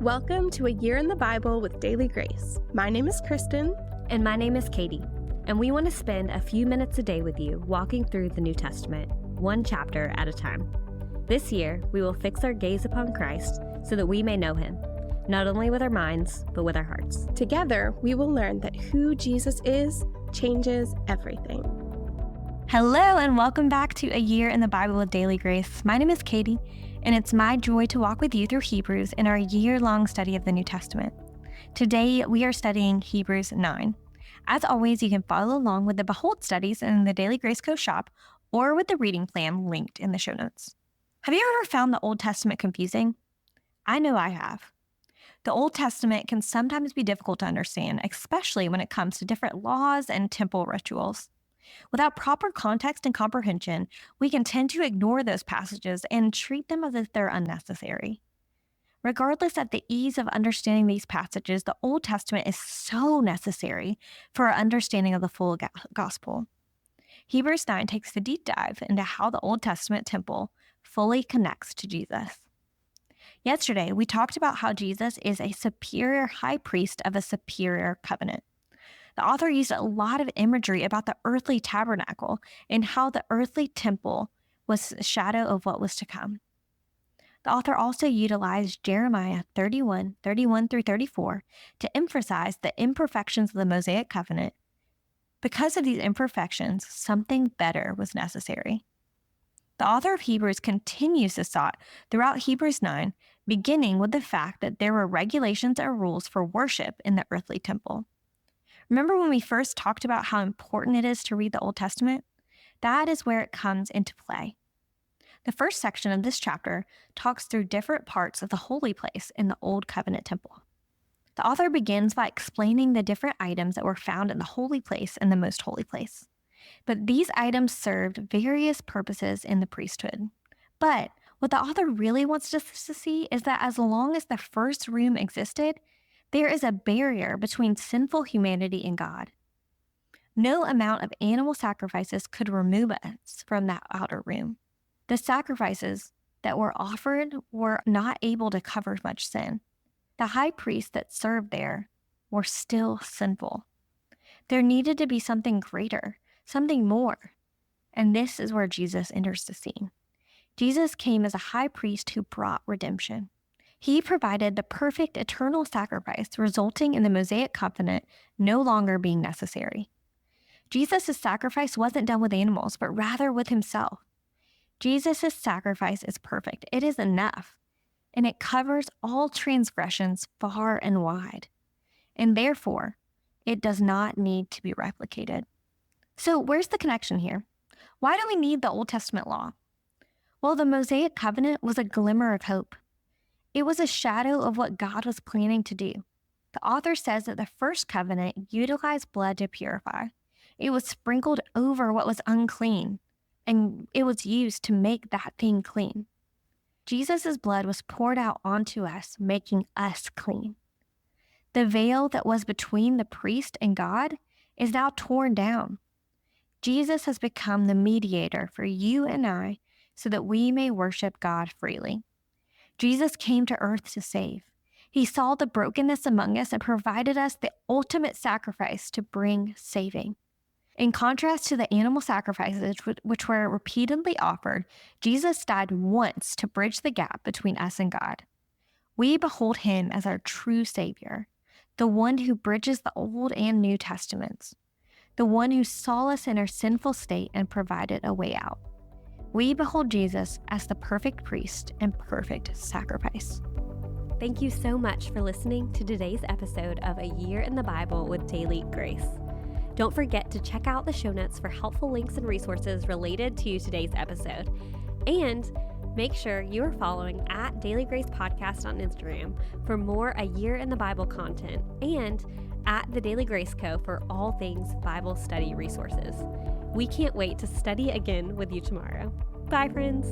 Welcome to A Year in the Bible with Daily Grace. My name is Kristen. And my name is Katie. And we want to spend a few minutes a day with you walking through the New Testament, one chapter at a time. This year, we will fix our gaze upon Christ so that we may know him, not only with our minds, but with our hearts. Together, we will learn that who Jesus is changes everything. Hello, and welcome back to A Year in the Bible with Daily Grace. My name is Katie, and it's my joy to walk with you through Hebrews in our year-long study of the New Testament. Today, we are studying Hebrews 9. As always, you can follow along with the Behold studies in the Daily Grace Co. shop or with the reading plan linked in the show notes. Have you ever found the Old Testament confusing? I know I have. The Old Testament can sometimes be difficult to understand, especially when it comes to different laws and temple rituals. Without proper context and comprehension, we can tend to ignore those passages and treat them as if they're unnecessary. Regardless of the ease of understanding these passages, the Old Testament is so necessary for our understanding of the full gospel. Hebrews 9 takes a deep dive into how the Old Testament temple fully connects to Jesus. Yesterday, we talked about how Jesus is a superior high priest of a superior covenant. The author used a lot of imagery about the earthly tabernacle and how the earthly temple was a shadow of what was to come. The author also utilized Jeremiah 31 through 34 to emphasize the imperfections of the Mosaic covenant. Because of these imperfections, something better was necessary. The author of Hebrews continues this thought throughout Hebrews 9, beginning with the fact that there were regulations or rules for worship in the earthly temple. Remember when we first talked about how important it is to read the Old Testament? That is where it comes into play. The first section of this chapter talks through different parts of the holy place in the Old Covenant temple. The author begins by explaining the different items that were found in the holy place and the most holy place. But these items served various purposes in the priesthood. But what the author really wants us to see is that as long as the first room existed, there is a barrier between sinful humanity and God. No amount of animal sacrifices could remove us from that outer room. The sacrifices that were offered were not able to cover much sin. The high priests that served there were still sinful. There needed to be something greater, something more. And this is where Jesus enters the scene. Jesus came as a high priest who brought redemption. He provided the perfect eternal sacrifice, resulting in the Mosaic covenant no longer being necessary. Jesus' sacrifice wasn't done with animals, but rather with himself. Jesus' sacrifice is perfect. It is enough, and it covers all transgressions far and wide. And therefore, it does not need to be replicated. So where's the connection here? Why do we need the Old Testament law? Well, the Mosaic covenant was a glimmer of hope. It was a shadow of what God was planning to do. The author says that the first covenant utilized blood to purify. It was sprinkled over what was unclean, and it was used to make that thing clean. Jesus' blood was poured out onto us, making us clean. The veil that was between the priest and God is now torn down. Jesus has become the mediator for you and I so that we may worship God freely. Jesus came to earth to save. He saw the brokenness among us and provided us the ultimate sacrifice to bring saving. In contrast to the animal sacrifices which were repeatedly offered, Jesus died once to bridge the gap between us and God. We behold him as our true Savior, the one who bridges the Old and New Testaments, the one who saw us in our sinful state and provided a way out. We behold Jesus as the perfect priest and perfect sacrifice. Thank you so much for listening to today's episode of A Year in the Bible with Daily Grace. Don't forget to check out the show notes for helpful links and resources related to today's episode. And make sure you are following at Daily Grace Podcast on Instagram for more A Year in the Bible content, and at the Daily Grace Co. for all things Bible study resources. We can't wait to study again with you tomorrow. Bye, friends.